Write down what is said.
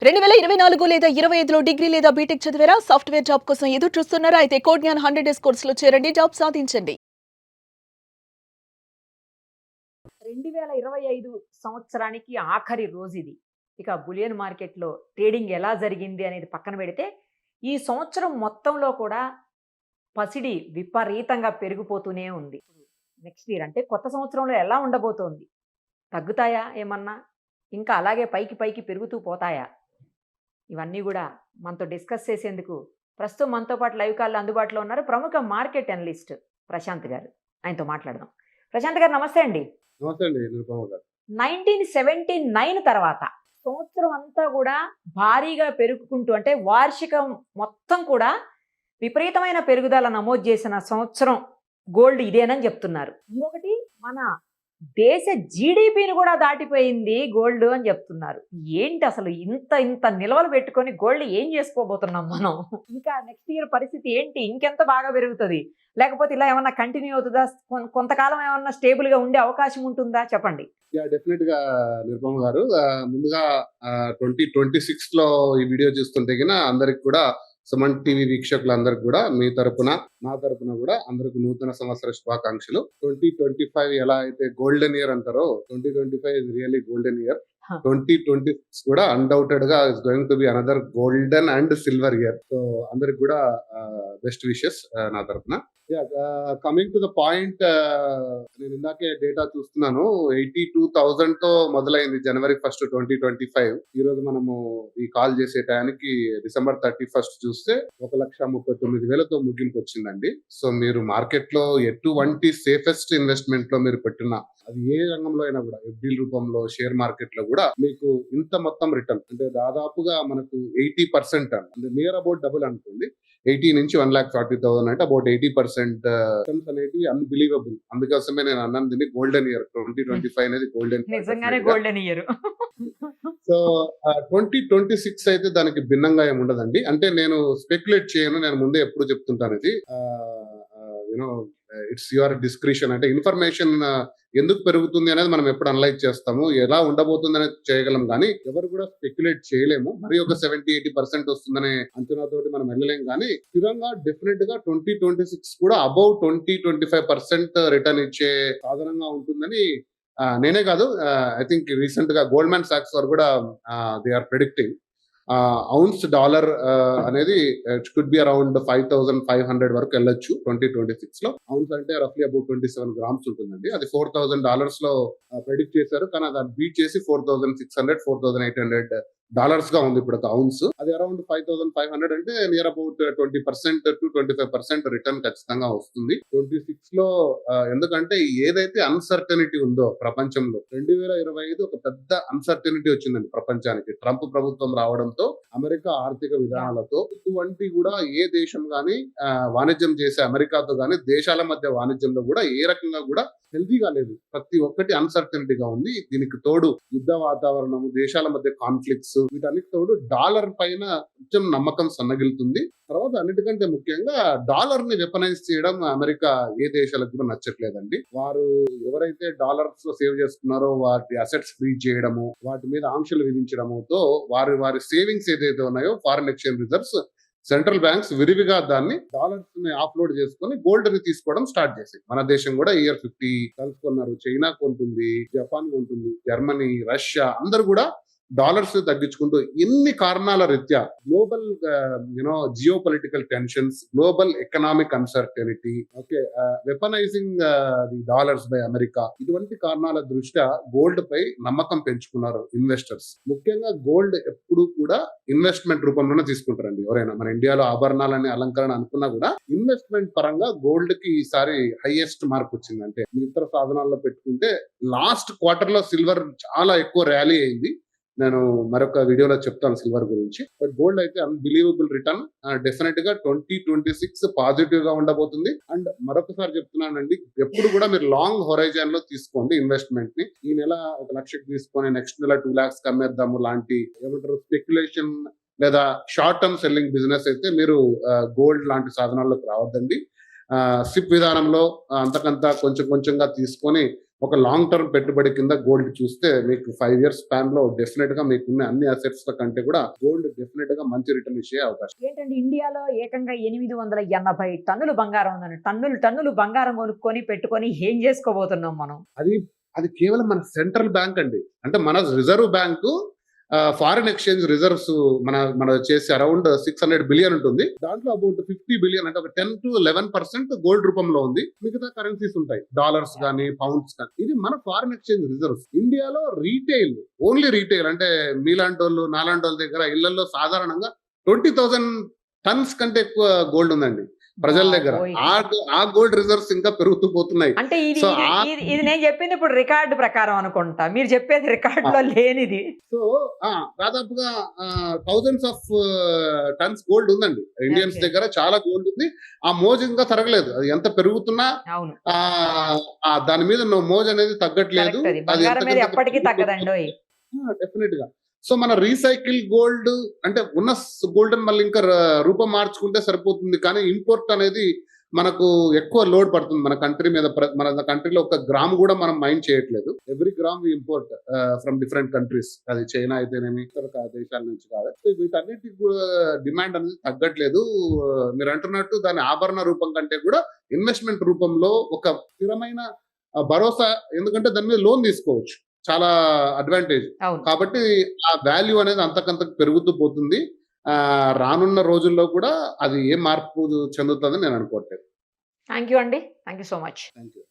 2024 లేదా 25లో డిగ్రీ లేదా బీటెక్ చదివారా? సాఫ్ట్‌వేర్ జాబ్ కోసం ఎదురు చూస్తున్నారా? అయితే కోడ్‌జ్ఞాన్ 100 డేస్ కోర్సులో చేరండి. జాబ్ సాధించండి. 2025 సంవత్సరానికి ఆఖరి రోజుది. ఇక బులియన్ మార్కెట్‌లో ట్రేడింగ్ ఎలా జరిగింది అనేది పక్కన పెడితే, ఈ సంవత్సరం మొత్తంలో కూడా పసిడి విపరీతంగా పెరిగిపోతూనే ఉంది. నెక్స్ట్ ఇయర్ అంటే కొత్త సంవత్సరంలో ఎలా ఉండబోతోంది? తగ్గుతాయా ఏమన్నా? ఇంకా అలాగే పైకి పైకి పెరుగుతూ పోతాయా? ఇవన్నీ గూడా మనతో డిస్కస్ చేసేందుకు ప్రస్తుతం మనతో పాటు లైవ్ కాల్‌లో అందుబాటులో ఉన్నారు ప్రముఖ మార్కెట్ అనలిస్ట్ ప్రశాంత్ గారు. ఆయనతో మాట్లాడదాం. ప్రశాంత్ గారు నమస్తే అండి. నమస్తే అండి నిరుపమ గారు. 1979 తర్వాత సంవత్సరం అంతా గూడా భారీగా పెరుగుకుంటూ అంటే వార్షికం మొత్తం కూడా విపరీతమైన పెరుగుదల నమోదు చేసిన సంవత్సరం గోల్డ్ ఇదేనని చెప్తున్నారు. ఇంకొకటి మన దేశ జీడీపీని కూడా దాటిపోయింది గోల్డ్ అని చెప్తున్నారు. ఏంటి అసలు ఇంత ఇంత నిల్వలు పెట్టుకొని గోల్డ్ ఏం చేసుకోబోతున్నాం మనం? ఇంకా నెక్స్ట్ ఇయర్ పరిస్థితి ఏంటి? ఇంకెంత బాగా పెరుగుతది? లేకపోతే ఇలా ఏమన్నా కంటిన్యూ అవుతదా? కొంతకాలం ఏమన్నా స్టేబుల్‌గా ఉండే అవకాశం ఉంటుందా? చెప్పండి. డెఫినిట్‌గా నిరుపమ గారు. ముందుగా 2026లో ఈ వీడియో చూస్తుంటే గిన అందరికి కూడా సుమన్ టీవీ వీక్షకులందరికి కూడా మీ తరపున, నా తరపున కూడా అందరికి నూతన సంవత్సర శుభాకాంక్షలు. 2025 ఎలా అయితే గోల్డెన్ ఇయర్ అంటారో 2025 ఇస్ రియల్లీ గోల్డెన్ ఇయర్. హ. 2026 కూడా అన్‌డౌటెడ్ గా is going to be another golden and silver year. So అందరికి కూడా బెస్ట్ విషెస్ నా తరపున. కమింగ్ టు ద పాయింట్, నేను ఇందాకే డేటా చూస్తున్నాను. 82,000 తో మొదలైంది జనవరి 1, 2025. ఈ రోజు మనము ఈ కాల్ చేసే టయానికి డిసెంబర్ 31 చూస్తే 1,39,000తో ముగింపు వచ్చిందండి. సో మీరు మార్కెట్ లో ఎటువంటి సేఫెస్ట్ ఇన్వెస్ట్మెంట్ లో మీరు పెట్టినా, అది ఏ రంగంలో అయినా కూడా, ఎఫ్డీ రూపంలో, షేర్ మార్కెట్ లో కూడా మీకు ఇంత మొత్తం రిటర్న్ అంటే దాదాపుగా మనకు 80% అంటే నియర్ అబౌట్ డబుల్ అనుకోండి. 80 నుంచి 1,40,000 అంటే అబౌట్ 80% రిటర్న్స్ అనేటివి అన్బిలీవబుల్. అందుకోసమే నేను అన్నాను దీన్ని గోల్డెన్ ఇయర్. 2025 అనేది గోల్డెన్ నిజంగానే గోల్డెన్ ఇయర్. సో 2026 అయితే దానికి భిన్నంగా ఏమి ఉండదండి. అంటే నేను స్పెక్యులేట్ చేయను. నేను ముందే ఎప్పుడు చెప్తుంటాను ఇది. You know it's your discretion. అంటే ఇన్ఫర్మేషన్ ఎందుకు పెరుగుతుంది అనేది మనం ఎప్పుడు అనలైజ్ చేస్తాము. ఎలా ఉండబోతుంది అనేది చేయగలం కానీ ఎవరు కూడా స్పెక్యులేట్ చేయలేము. మరి ఒక 70-80% వస్తుందనే అంచనాతోటి మనం వెళ్ళలేం కానీ స్థిరంగా డెఫినెట్ గా 2026 కూడా అబౌవ్ 20-25% రిటర్న్ ఇచ్చే సాధనంగా ఉంటుందని నేనే కాదు, ఐ థింక్ రీసెంట్ గా గోల్డ్‌మ్యాన్ సాక్స్ వారు కూడా they are predicting ounce dollar అనేది ఇట్ కుడ్ బి అరౌండ్ 5,500 వరకు వెళ్ళొచ్చు 2026 లో. ఔన్స్ అంటే రఫ్లీ అబౌట్ 27 గ్రామ్స్ ఉంటుందండి. అది $4,000 లో ప్రెడిక్ట్ చేశారు. కానీ దాన్ని బీట్ చేసి 4,600, $4,800 గా ఉంది ఇప్పుడు ఒక ఔన్స్. అది అరౌండ్ 5,500 అంటే నియర్ అబౌట్ 20% to 25% రిటర్న్ ఖచ్చితంగా వస్తుంది 26 లో. ఎందుకంటే ఏదైతే అన్సర్టనిటీ ఉందో ప్రపంచంలో, 2025 ఒక పెద్ద అన్సర్టనిటీ వచ్చిందండి ప్రపంచానికి. ట్రంప్ ప్రభుత్వం రావడంతో, అమెరికా ఆర్థిక విధానాలతో ఇటువంటి కూడా ఏ దేశం గాని వాణిజ్యం చేసే అమెరికాతో గాని దేశాల మధ్య వాణిజ్యంలో కూడా ఏ రకంగా కూడా హెల్తీగా లేదు. ప్రతి ఒక్కటి అన్సర్టనిటీగా ఉంది. దీనికి తోడు యుద్ధ వాతావరణం, దేశాల మధ్య కాన్ఫ్లిక్ట్స్, వీటన్నిటి తోడు డాలర్ పైన కొంచెం నమ్మకం సన్నగిలుతుంది. తర్వాత అన్నిటికంటే ముఖ్యంగా డాలర్ ని వెపనైజ్ చేయడం అమెరికా ఏ దేశాలకు కూడా నచ్చట్లేదండి. వారు ఎవరైతే డాలర్స్ లో సేవ్ చేసుకున్నారో వాటి అసెట్స్ ఫ్రీజ్ చేయడము, వాటి మీద ఆంక్షలు విధించడముతో వారి సేవింగ్స్ ఏదైతే ఉన్నాయో foreign exchange reserves, central banks విరివిగా దాన్ని డాలర్స్ ని ఆఫ్లోడ్ చేసుకొని గోల్డ్ ని తీసుకోవడం స్టార్ట్ చేసింది. మన దేశం కూడా ఇయర్ 50 కలుసుకున్నారు. చైనా కొంటుంది, జపాన్ కొంటుంది, జర్మనీ, రష్యా అందరూ కూడా డాలర్స్ తగ్గించుకుంటూ ఎన్ని కారణాల రీత్యా global geo political tensions, global economic uncertainty, okay, weaponising the dollars by America, ఇటువంటి కారణాల దృష్ట్యా గోల్డ్ పై నమ్మకం పెంచుకున్నారు ఇన్వెస్టర్స్. ముఖ్యంగా గోల్డ్ ఎప్పుడు కూడా ఇన్వెస్ట్మెంట్ రూపంలోనే తీసుకుంటారండి ఎవరైనా. మన ఇండియాలో ఆభరణాలని అలంకరణ అనుకున్నా కూడా ఇన్వెస్ట్మెంట్ పరంగా గోల్డ్ కి ఈసారి హైయెస్ట్ మార్క్ వచ్చింది. అంటే ఇతర సాధనాల్లో పెట్టుకుంటే లాస్ట్ క్వార్టర్ లో సిల్వర్ చాలా ఎక్కువ ర్యాలీ అయింది. నేను మరొక వీడియోలో చెప్తాను సిల్వర్ గురించి. బట్ గోల్డ్ అయితే అన్బిలీవబుల్ రిటర్న్. డెఫినెట్ గా 2026 పాజిటివ్ గా ఉండబోతుంది. అండ్ మరొకసారి చెప్తున్నానండి, ఎప్పుడు కూడా మీరు లాంగ్ హొరైజన్ లో తీసుకోండి ఇన్వెస్ట్మెంట్ ని. ఈ నెల 1,00,000 తీసుకొని నెక్స్ట్ నెల 2 lakhs అమ్మేద్దాము లాంటి ఏమంటారు స్పెక్యులేషన్ లేదా షార్ట్ టర్మ్ సెల్లింగ్ బిజినెస్ అయితే మీరు గోల్డ్ లాంటి సాధనాల్లోకి రావద్దండి. సిప్ విధానంలో అంతకంతా కొంచెం కొంచెంగా తీసుకొని ఒక లాంగ్ టర్మ్ పెట్టుబడి కింద గోల్డ్ చూస్తే మీకు 5 years స్పాన్ లో డెఫినెట్ గా మీకున్న అన్ని అసెట్స్ కంటే కూడా గోల్డ్ డెఫినెట్ గా మంచి రిటర్న్ ఇచ్చే అవకాశం. ఏంటంటే ఇండియాలో ఏకంగా 880 టన్నులు బంగారం ఉందండి. టన్నులు బంగారం కొనుక్కొని పెట్టుకొని ఏం చేసుకోబోతున్నాం మనం? అది కేవలం మన సెంట్రల్ బ్యాంక్ అండి. అంటే మన reserve bank foreign exchange reserves మన వచ్చేసి అరౌండ్ 600 బిలియన్ ఉంటుంది. దాంట్లో అబౌట్ 50 బిలియన్ అంటే ఒక 10 to 11% గోల్డ్ రూపంలో ఉంది. మిగతా కరెన్సీస్ ఉంటాయి, డాలర్స్ కానీ పౌండ్స్ కానీ. ఇది మన ఫారిన్ ఎక్స్చేంజ్ రిజర్వ్స్. ఇండియాలో రీటైల్, ఓన్లీ రీటైల్ అంటే మీలాంటి వాళ్ళు నాలాంటి వాళ్ళ దగ్గర ఇళ్లలో సాధారణంగా 20,000 టన్స్ కంటే ఎక్కువ గోల్డ్ ఉందండి ప్రజల దగ్గర. ఆ గోల్డ్ రిజర్వ్స్ ఇంకా పెరుగుతూ పోతున్నాయి. అంటే ఇది సో ఇది నేను చెప్పింది ఇప్పుడు రికార్డు ప్రకారం అనుకుంటా, మీరు చెప్పేది రికార్డులో లేనిది. సో దాదాపుగా థౌజండ్స్ ఆఫ్ టన్స్ గోల్డ్ ఉందండి ఇండియన్స్ Okay. దగ్గర. చాలా గోల్డ్ ఉంది. ఆ మోజు ఇంకా తరగలేదు. అది ఎంత పెరుగుతున్నా అవును, దాని మీద మోజు అనేది తగ్గట్లేదు. కరెక్ట్. అది అది బంగారం మీద ఎంతకంత ఎప్పటికీ తగ్గదండి. డెఫినెట్ గా. సో మన రీసైకిల్ గోల్డ్ అంటే ఉన్న గోల్డ్ మళ్ళీ ఇంకా రూపం మార్చుకుంటే సరిపోతుంది. కానీ ఇంపోర్ట్ అనేది మనకు ఎక్కువ లోడ్ పడుతుంది మన కంట్రీ మీద. మన కంట్రీలో ఒక గ్రామ్ కూడా మనం మైండ్ చేయట్లేదు. Every gram import from different countries. అది చైనా అయితేనేమి ఇతర దేశాల నుంచి కాదు. సో వీటన్నిటికి డిమాండ్ అనేది తగ్గట్లేదు. మీరు అంటున్నట్టు దాని ఆభరణ రూపం కంటే కూడా ఇన్వెస్ట్మెంట్ రూపంలో ఒక స్థిరమైన భరోసా. ఎందుకంటే దాని మీద లోన్ తీసుకోవచ్చు, చాలా అడ్వాంటేజ్. అవును. కాబట్టి ఆ వాల్యూ అనేది అంతకంతకు పెరుగుతూ పోతుంది. రానున్న రోజుల్లో కూడా అది ఏ మార్పు చెందుతుందని నేను అనుకోవట్లేదు. థ్యాంక్ యూ అండి, thank you so much. Thank you.